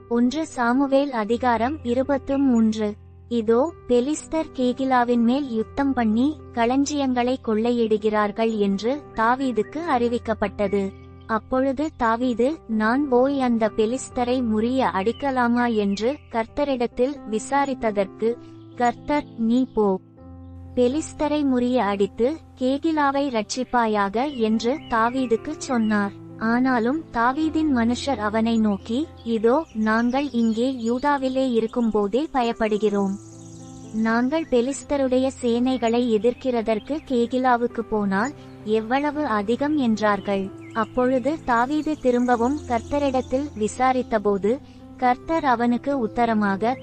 1 Samuel அதிகாரம் 23. இதோ, பெலிஸ்தர் கேகிலாவின் மேல் யுத்தம் பண்ணி களஞ்சியங்களை கொள்ளையிடுகிறார்கள் என்று தாவீதுக்கு அறிவிக்கப்பட்டது. அப்பொழுது தாவீது, நான் போய் அந்த பெலிஸ்தரை முறிய அடிக்கலாமா என்று கர்த்தரிடத்தில் விசாரித்ததற்கு கர்த்தர், நீ போ, பெலிஸ்தரை முறிய அடித்து கேகிலாவை இரட்சிப்பாயாக என்று தாவீதுக்குச் சொன்னார். ஆனாலும் தாவீதின் மனுஷர் அவனை நோக்கி, இதோ, நாங்கள் இங்கே யூதாவிலே இருக்கும்போதே பயப்படுகிறோம். நாங்கள் பெலிஸ்தருடைய சேனைகளை எதிர்க்கிறதற்கு கேகிலாவுக்கு போனால் எவ்வளவு அதிகம் என்றார்கள். அப்பொழுது தாவீது திரும்பவும் கர்த்தரிடத்தில் விசாரித்தபோது கர்த்தர் அவனுக்கு உத்தரமாக,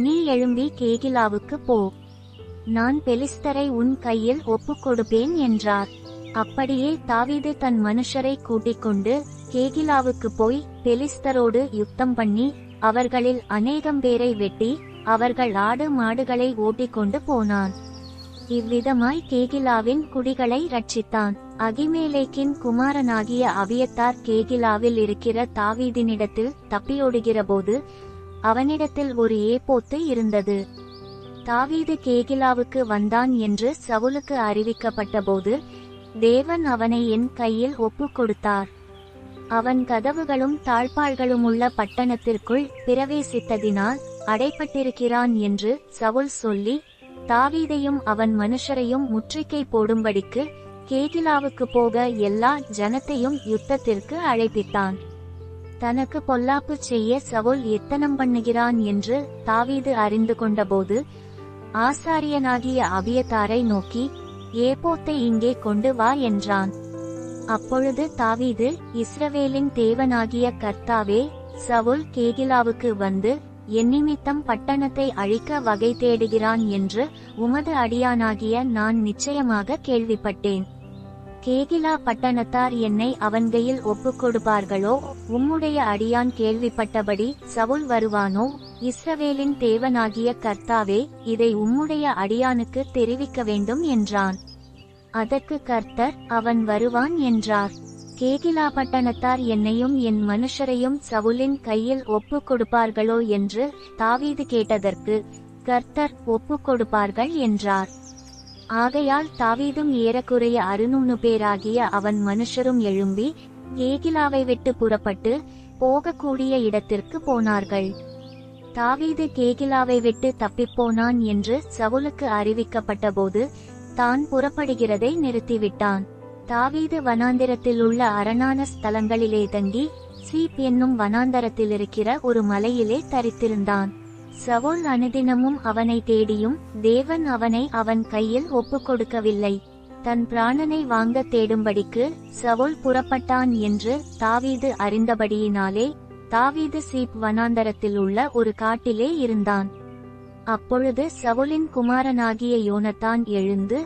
நீ எழும்பி கேகிலாவுக்கு போ, நான் பெலிஸ்தரை உன் கையில் ஒப்புக்கொடுப்பேன் என்றார். அப்படியே தாவீது தன் மனுஷரை கூட்டிக் கொண்டு கேகிலாவுக்கு போய் பெலிஸ்தரோடு யுத்தம் பண்ணி அவர்களில் அநேகம் பேரை வெட்டி அவர்கள் ஆடு மாடுகளை ஓட்டிக்கொண்டு போனான். இவ்விதமாய் கேகிலாவின் குடிகளை ரட்சித்தான். அகிமேலேக்கின் குமாரனாகிய அபியத்தார் கேகிலாவில் இருக்கிற தாவீதினிடத்தில் தப்பியோடுகிறபோது அவனிடத்தில் ஒரு ஏபோத்து இருந்தது. தாவீது கேகிலாவுக்கு வந்தான் என்று சவுலுக்கு அறிவிக்கப்பட்டபோது தேவன் அவனை என் கையில் ஒப்புக் கொடுத்தார். அவன் கதவுகளும் தாழ்பாள்களுமுள்ள பட்டணத்திற்குள் பிரவேசித்ததினால் அடைப்பட்டிருக்கிறான் என்று சவுல் சொல்லி தாவீதையும் அவன் மனுஷரையும் முற்றுகை போடும்படிக்கு கேகிலாவுக்கு போக எல்லா ஜனத்தையும் யுத்தத்திற்கு அழைப்பித்தான். தனக்கு பொல்லாப்பு செய்ய சவுல் எத்தனம் பண்ணுகிறான் என்று தாவீது அறிந்து கொண்டபோது ஆசாரியனாகிய அபியத்தாரை நோக்கி, ஏபோத்தை இங்கே கொண்டு வா என்றான். அப்பொழுது தாவீது, இஸ்ரவேலின் தேவனாகிய கர்த்தாவே, சவுல் கேகிலாவுக்கு வந்து என்னிமித்தம் பட்டணத்தை அழிக்க வகை தேடுகிறான் என்று உமது அடியானாகிய நான் நிச்சயமாக கேள்விப்பட்டேன். கேகிலா பட்டணத்தார் என்னை அவன் கையில் ஒப்புக்கொடுப்பார்களோ? உம்முடைய அடியான் கேள்விப்பட்டபடி சவுல் வருவானோ? இஸ்ரவேலின் தேவனாகிய கர்த்தாவே, இதை உம்முடைய அடியானுக்கு தெரிவிக்க வேண்டும் என்றான். அதற்கு கர்த்தர், அவன் வருவான் என்றார். கேகிலா பட்டணத்தார் என்னையும் என் மனுஷரையும் சவுலின் கையில் ஒப்புக் கொடுப்பார்களோ என்று தாவீது கேட்டதற்கு கர்த்தர், ஒப்புக் கொடுப்பார்கள் என்றார். ஆகையால் தாவீதும் ஏறக்குறைய 600 பேராகிய அவன் மனுஷரும் எழும்பி கேகிலாவை விட்டு புறப்பட்டு போகக்கூடிய இடத்திற்கு போனார்கள். தாவீது கேகிலாவை விட்டு தப்பிப்போனான் என்று சவுலுக்கு அறிவிக்கப்பட்டபோது தான் புறப்படுகிறதை நிறுத்திவிட்டான். தாவீது வனாந்திரத்திலுள்ள அரணான ஸ்தலங்களிலே தங்கி சீப் என்னும் வனாந்தரத்திலிருக்கிற ஒரு மலையிலே தரித்திருந்தான். சவுல் அனுதினமும் அவனை தேடியும் தேவன் அவனை அவன் கையில் ஒப்புக் கொடுக்கவில்லை. தன் பிராணனை வாங்க தேடும்படிக்கு சவுல் புறப்பட்டான் என்று தாவீது அறிந்தபடியினாலே தாவீது சீப் வனாந்தரத்தில் உள்ள ஒரு காட்டிலே இருந்தான். அப்பொழுது சவுலின் குமாரனாகிய யோனத்தான் எழுந்து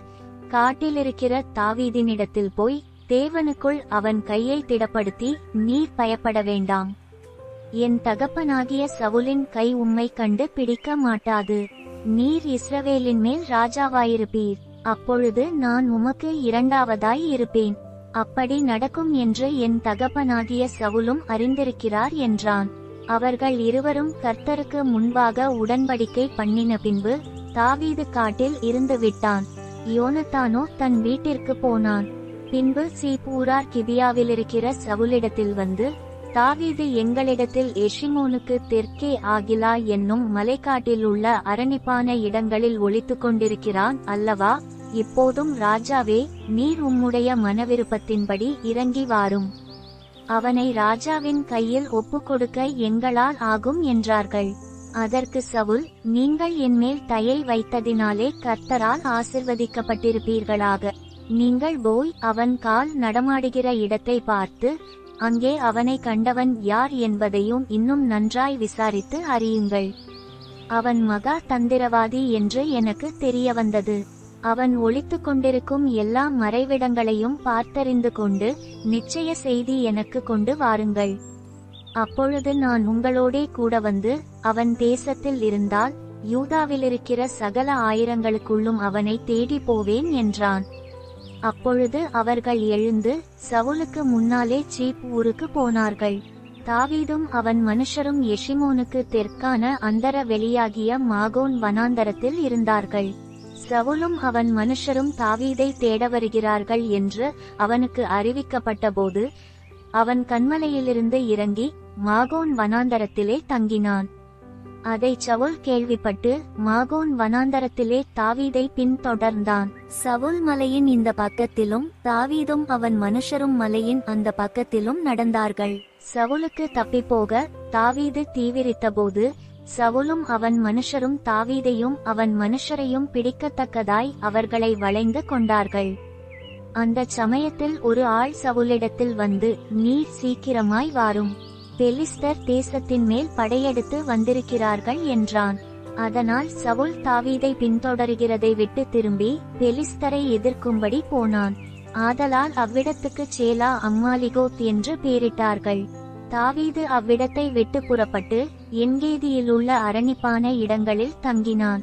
காட்டிலிருக்கிற தாவீதினிடத்தில் போய் தேவனுக்குள் அவன் கையை திடப்படுத்தி, நீர் பயப்பட வேண்டாம், என் தகப்பனாகிய சவுலின் கை உம்மை கண்டு பிடிக்க மாட்டாது. நீர் இஸ்ரவேலின் மேல் ராஜாவாயிருப்பீர். அப்பொழுது நான் உமக்கு இரண்டாவதாய் இருப்பேன். அப்படி நடக்கும் என்று என் தகப்பனாகிய சவுலும் அறிந்திருக்கிறார் என்றான். அவர்கள் இருவரும் கர்த்தருக்கு முன்பாக உடன்படிக்கை பண்ணின பின்பு தாவீது காட்டில் இருந்து விட்டான். யோனத்தானோ தன் வீட்டிற்கு போனான். பின்பு சீப் ஊரார் கிபியாவிலிருக்கிற சவுலிடத்தில் வந்து, தாவீது எங்களிடத்தில் எஷிமோனுக்கு தெற்கே ஆகிலா என்னும் மலைக்காட்டில் உள்ள அரணிப்பான இடங்களில் ஒளித்துக் கொண்டிருக்கிறான் அல்லவா? இப்போதும் ராஜாவே, நீர் உம்முடைய மனவிருப்பத்தின்படி இறங்கி வாரும், அவனை ராஜாவின் கையில் ஒப்புக்கொடுக்க எங்களால் ஆகும் என்றார்கள். அதற்கு சவுல், நீங்கள் என்மேல் தயை வைத்ததினாலே கர்த்தரால் ஆசிர்வதிக்கப்பட்டிருப்பீர்களாக. நீங்கள் போய் அவன் கால் நடமாடுகிற இடத்தை பார்த்து அங்கே அவனை கண்டவன் யார் என்பதையும் இன்னும் நன்றாய் விசாரித்து அறியுங்கள். அவன் மகா தந்திரவாதி என்று எனக்கு தெரிய வந்தது. அவன் ஒளித்துக் கொண்டிருக்கும் எல்லா மறைவிடங்களையும் பார்த்தறிந்து கொண்டு நிச்சய செய்தி எனக்கு கொண்டு வாருங்கள். அப்பொழுது நான் உங்களோடே கூட வந்து அவன் தேசத்தில் இருந்தால் யூதாவிலிருக்கிற சகல ஆயிரங்களுக்குள்ளும் அவனை தேடி போவேன் என்றான். அப்பொழுது அவர்கள் எழுந்து சவுலுக்கு முன்னாலே சீப் ஊருக்கு போனார்கள். தாவீதும் அவன் மனுஷரும் எஷிமோனுக்கு தெற்கான அந்தர வெளியாகிய மாகோன் வனாந்தரத்தில் இருந்தார்கள். சவுலும் அவன் மனுஷரும் தாவீதை தேட வருகிறார்கள் என்று அவனுக்கு அறிவிக்கப்பட்டபோது அவன் கன்மலையிலிருந்து இறங்கி மாகோன் வனாந்தரத்திலே தங்கினான். அதை சவுல் கேள்விப்பட்டு மாகோன் வனாந்தரத்திலே தாவீதை பின்தொடர்ந்தான். சவுல் மலையின் இந்த பக்கத்திலும் தாவீதும் அவன் மனுஷரும் மலையின் அந்த பக்கத்திலும் நடந்தார்கள். சவுலுக்கு தப்பிப்போக தாவீது தீவிரித்தபோது சவுலும் அவன் மனுஷரும் தாவீதையும் அவன் மனுஷரையும் பிடிக்கத்தக்கதாய் அவர்களை வளைந்து கொண்டார்கள். அந்த சமயத்தில் ஒரு ஆள் சவுலிடத்தில் வந்து, நீர் சீக்கிரமாய் வாரும், பெலிஸ்தர் தேசத்தின் மேல் படையெடுத்து வந்திருக்கிறார்கள் என்றான். அதனால் சவுல் தாவீதை பின்தொடர்கிறதை விட்டு திரும்பி பெலிஸ்தரை எதிர்க்கும்படி போனான். ஆதலால் அவ்விடத்துக்கு சேலா அம்மாலிகோத் என்று பெயரிட்டார்கள். தாவீது அவ்விடத்தை விட்டு புறப்பட்டு என்கேதியிலுள்ள அரணிப்பான இடங்களில் தங்கினான்.